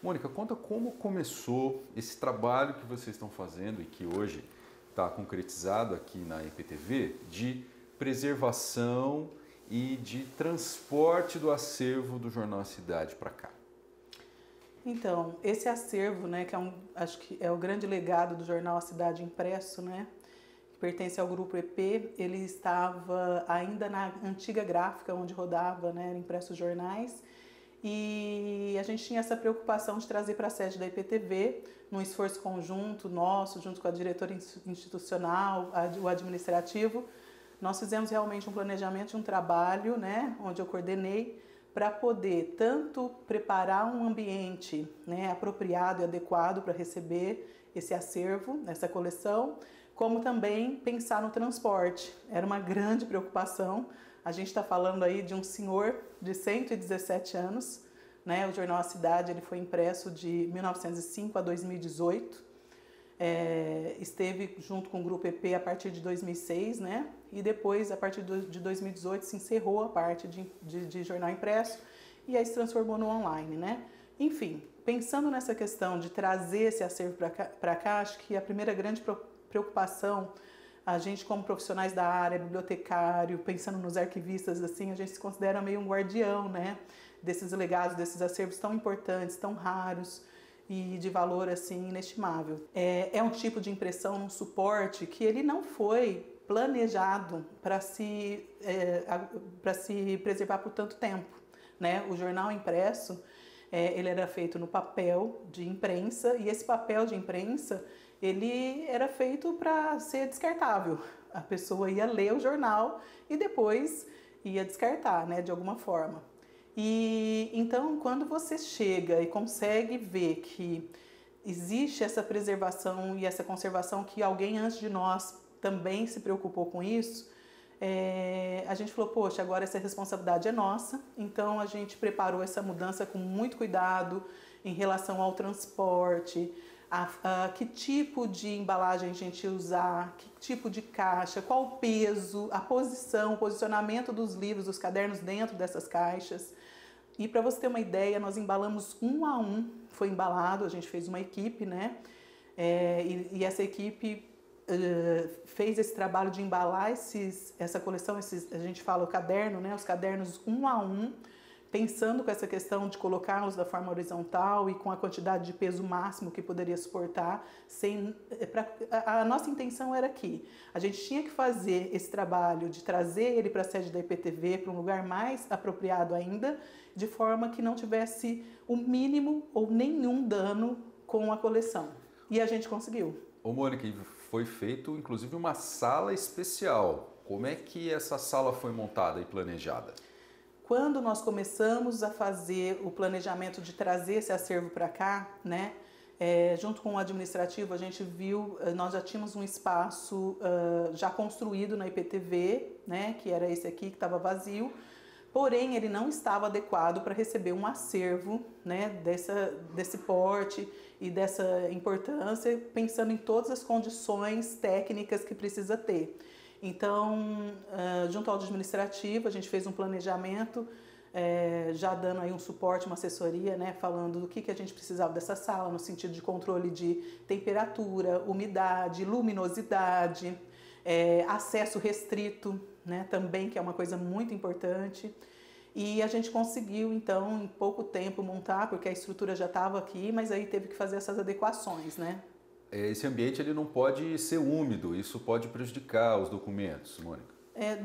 Mônica, conta como começou esse trabalho que vocês estão fazendo e que hoje está concretizado aqui na IPTV de preservação e de transporte do acervo do Jornal A Cidade para cá. Então, esse acervo, né, que acho que é o grande legado do Jornal A Cidade impresso, né, que pertence ao Grupo EP, ele estava ainda na antiga gráfica onde rodava, né, impressos jornais, e a gente tinha essa preocupação de trazer para a sede da IPTV, num esforço conjunto nosso, junto com a diretora institucional, o administrativo. Nós fizemos realmente um planejamento de um trabalho, né, onde eu coordenei, para poder tanto preparar um ambiente, né, apropriado e adequado para receber esse acervo, essa coleção, como também pensar no transporte. Era uma grande preocupação. A gente está falando aí de um senhor de 117 anos, né? O Jornal A Cidade ele foi impresso de 1905 a 2018. Esteve junto com o Grupo EP a partir de 2006, né? E depois, a partir de 2018, se encerrou a parte de jornal impresso e aí se transformou no online, né? Enfim, pensando nessa questão de trazer esse acervo para cá, acho que a primeira grande preocupação, a gente como profissionais da área, bibliotecário, pensando nos arquivistas, assim, a gente se considera meio um guardião, né? Desses legados, desses acervos tão importantes, tão raros e de valor assim inestimável. É um tipo de impressão, um suporte que ele não foi planejado para se preservar por tanto tempo, né? O jornal impresso ele era feito no papel de imprensa e esse papel de imprensa ele era feito para ser descartável. A pessoa ia ler o jornal e depois ia descartar, né, de alguma forma. E então, quando você chega e consegue ver que existe essa preservação e essa conservação, que alguém antes de nós também se preocupou com isso, a gente falou, poxa, agora essa responsabilidade é nossa. Então a gente preparou essa mudança com muito cuidado em relação ao transporte, que tipo de embalagem a gente ia usar, que tipo de caixa, qual o peso, a posição, o posicionamento dos livros, dos cadernos dentro dessas caixas. E para você ter uma ideia, nós embalamos um a um, foi embalado, a gente fez uma equipe, né? E essa equipe fez esse trabalho de embalar essa coleção, a gente fala o caderno, né? Os cadernos um a um, pensando com essa questão de colocá-los da forma horizontal e com a quantidade de peso máximo que poderia suportar. A nossa intenção era que a gente tinha que fazer esse trabalho de trazer ele para a sede da IPTV, para um lugar mais apropriado ainda, de forma que não tivesse o mínimo ou nenhum dano com a coleção. E a gente conseguiu. Ô Mônica, foi feito inclusive uma sala especial. Como é que essa sala foi montada e planejada? Quando nós começamos a fazer o planejamento de trazer esse acervo para cá, né, junto com o administrativo, a gente viu, nós já tínhamos um espaço já construído na IPTV, né, que era esse aqui que estava vazio, porém ele não estava adequado para receber um acervo, né, desse porte e dessa importância, pensando em todas as condições técnicas que precisa ter. Então, junto ao administrativo, a gente fez um planejamento, já dando aí um suporte, uma assessoria, né, falando do que a gente precisava dessa sala, no sentido de controle de temperatura, umidade, luminosidade, acesso restrito, né, também, que é uma coisa muito importante. E a gente conseguiu, então, em pouco tempo montar, porque a estrutura já estava aqui, mas aí teve que fazer essas adequações, né? Esse ambiente ele não pode ser úmido, isso pode prejudicar os documentos, Mônica?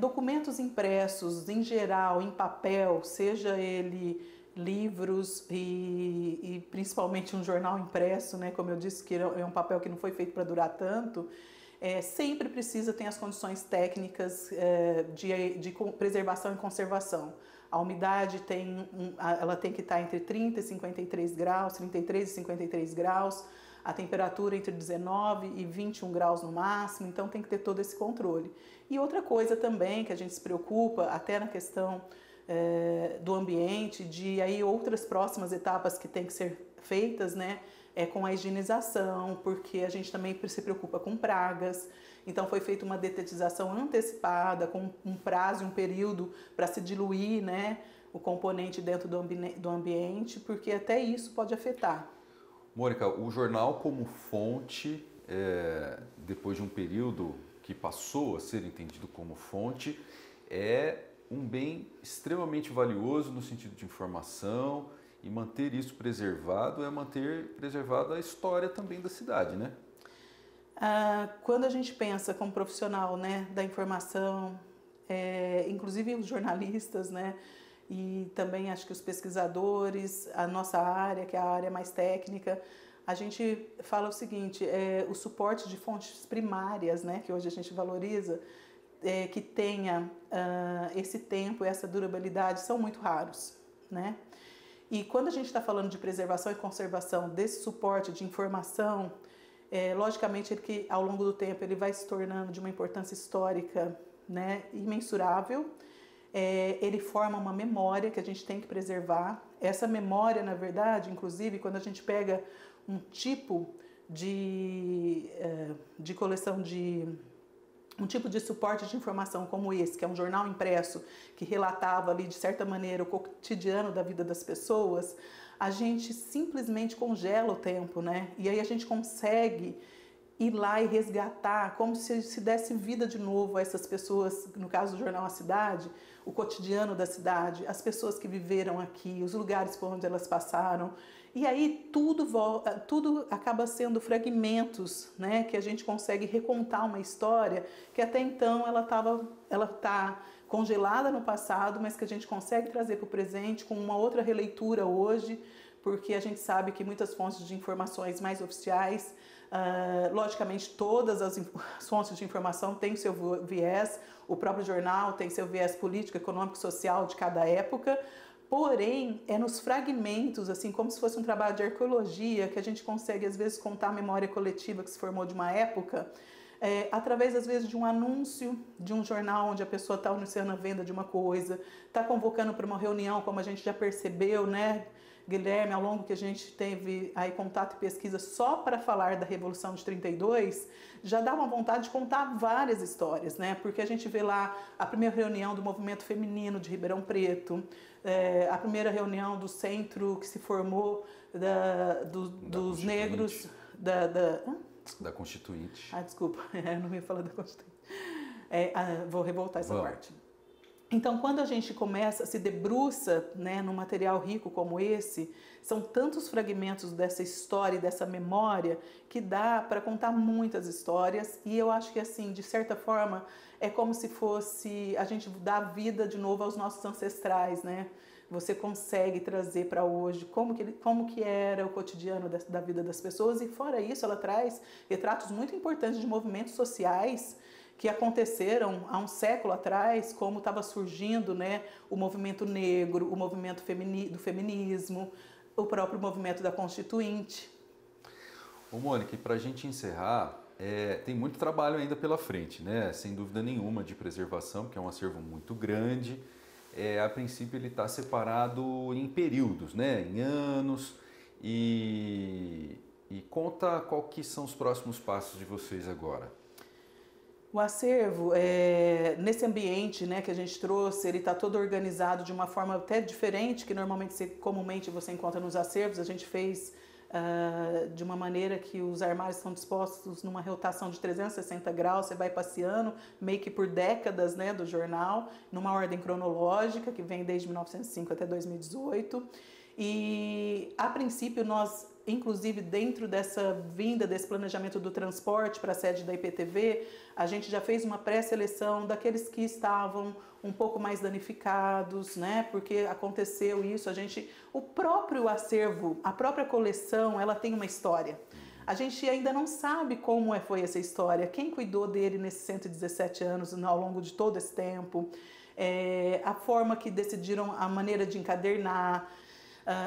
Documentos impressos, em geral, em papel, seja ele livros e principalmente um jornal impresso, né, como eu disse, que é um papel que não foi feito para durar tanto, sempre precisa ter as condições técnicas de preservação e conservação. A umidade ela tem que estar entre 30 e 53 graus, 33 e 53 graus, a temperatura entre 19 e 21 graus no máximo, então tem que ter todo esse controle. E outra coisa também que a gente se preocupa, até na questão do ambiente, de aí outras próximas etapas que tem que ser feitas, né, com a higienização, porque a gente também se preocupa com pragas. Então foi feita uma detetização antecipada, com um prazo e um período para se diluir, né, o componente dentro do ambiente, porque até isso pode afetar. Mônica, o jornal como fonte, depois de um período que passou a ser entendido como fonte, é um bem extremamente valioso no sentido de informação, e manter isso preservado é manter preservada a história também da cidade, né? Quando a gente pensa como profissional, né, da informação, inclusive os jornalistas, né, e também acho que os pesquisadores, a nossa área, que é a área mais técnica, a gente fala o seguinte, o suporte de fontes primárias, né, que hoje a gente valoriza, que tenha esse tempo, essa durabilidade, são muito raros, né? E quando a gente está falando de preservação e conservação desse suporte de informação, logicamente que ao longo do tempo ele vai se tornando de uma importância histórica, né, imensurável. Ele forma uma memória que a gente tem que preservar. Essa memória, na verdade, inclusive, quando a gente pega um tipo de coleção um tipo de suporte de informação como esse, que é um jornal impresso que relatava ali, de certa maneira, o cotidiano da vida das pessoas, a gente simplesmente congela o tempo, né? E aí a gente consegue ir lá e resgatar, como se desse vida de novo a essas pessoas, no caso do jornal A Cidade, o cotidiano da cidade, as pessoas que viveram aqui, os lugares por onde elas passaram. E aí tudo acaba sendo fragmentos, né, que a gente consegue recontar uma história que até então ela tá congelada no passado, mas que a gente consegue trazer para o presente com uma outra releitura hoje, porque a gente sabe que muitas fontes de informações mais oficiais, logicamente todas as fontes de informação têm seu viés, o próprio jornal tem seu viés político, econômico, social de cada época. Porém, é nos fragmentos, assim, como se fosse um trabalho de arqueologia, que a gente consegue, às vezes, contar a memória coletiva que se formou de uma época, através, às vezes, de um anúncio de um jornal onde a pessoa está anunciando a venda de uma coisa, está convocando para uma reunião, como a gente já percebeu, né, Guilherme, ao longo que a gente teve aí contato e pesquisa só para falar da Revolução de 32, já dá uma vontade de contar várias histórias, né? Porque a gente vê lá a primeira reunião do movimento feminino de Ribeirão Preto, a primeira reunião do centro que se formou dos negros da Constituinte. Desculpa, eu não ia falar da Constituinte. Vou revoltar essa parte. Então, quando a gente começa, se debruça, né, num material rico como esse, são tantos fragmentos dessa história e dessa memória que dá para contar muitas histórias. E eu acho que, assim, de certa forma, é como se fosse a gente dar vida de novo aos nossos ancestrais, né? Você consegue trazer para hoje como que era o cotidiano da vida das pessoas. E fora isso, ela traz retratos muito importantes de movimentos sociais que aconteceram há um século atrás, como estava surgindo, né, o movimento negro, o movimento do feminismo, o próprio movimento da Constituinte. Ô Mônica, e para a gente encerrar, tem muito trabalho ainda pela frente, né? Sem dúvida nenhuma, de preservação, porque é um acervo muito grande. A princípio ele está separado em períodos, né? Em anos. E conta qual que são os próximos passos de vocês agora. O acervo, nesse ambiente, né, que a gente trouxe, ele está todo organizado de uma forma até diferente que comumente você encontra nos acervos. A gente fez de uma maneira que os armários estão dispostos numa rotação de 360 graus, você vai passeando meio que por décadas, né, do jornal, numa ordem cronológica que vem desde 1905 até 2018. E, a princípio, nós, inclusive dentro dessa vinda, desse planejamento do transporte para a sede da IPTV, a gente já fez uma pré-seleção daqueles que estavam um pouco mais danificados, né? Porque aconteceu isso, o próprio acervo, a própria coleção, ela tem uma história. A gente ainda não sabe como foi essa história, quem cuidou dele nesses 117 anos, ao longo de todo esse tempo, a forma que decidiram, a maneira de encadernar.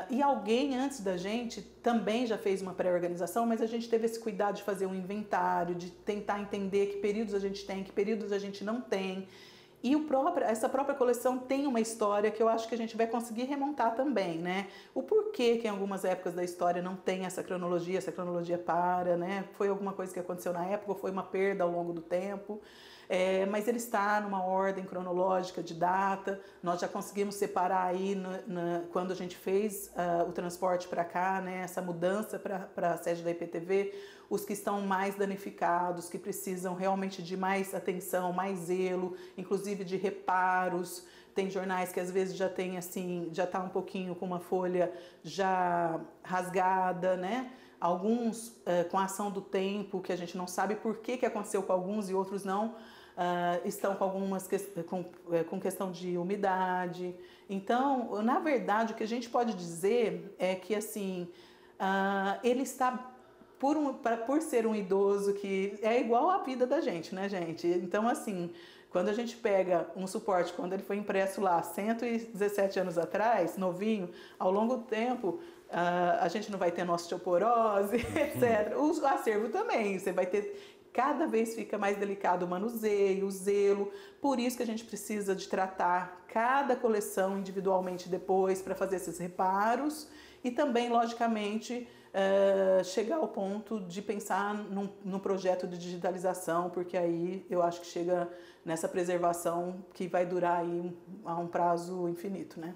E alguém antes da gente também já fez uma pré-organização, mas a gente teve esse cuidado de fazer um inventário, de tentar entender que períodos a gente tem, que períodos a gente não tem. E essa própria coleção tem uma história que eu acho que a gente vai conseguir remontar também, né? O porquê que em algumas épocas da história não tem essa cronologia para, né? Foi alguma coisa que aconteceu na época ou foi uma perda ao longo do tempo. mas ele está numa ordem cronológica de data. Nós já conseguimos separar aí, quando a gente fez o transporte para cá, né, essa mudança para a sede da IPTV, os que estão mais danificados, que precisam realmente de mais atenção, mais zelo, inclusive de reparos. Tem jornais que às vezes já tem assim, já está um pouquinho com uma folha já rasgada, né? Alguns com a ação do tempo, que a gente não sabe por que aconteceu com alguns e outros não, estão com algumas com questão de umidade. Então, na verdade, o que a gente pode dizer é que assim, ele está por ser um idoso que é igual à vida da gente, né, gente? Então, assim, quando a gente pega um suporte, quando ele foi impresso lá 117 anos atrás, novinho, ao longo do tempo, a gente não vai ter osteoporose, etc. O acervo também, você vai ter... Cada vez fica mais delicado o manuseio, o zelo. Por isso que a gente precisa de tratar cada coleção individualmente depois para fazer esses reparos e também, logicamente, chegar ao ponto de pensar num projeto de digitalização, porque aí eu acho que chega nessa preservação que vai durar aí a um prazo infinito, né?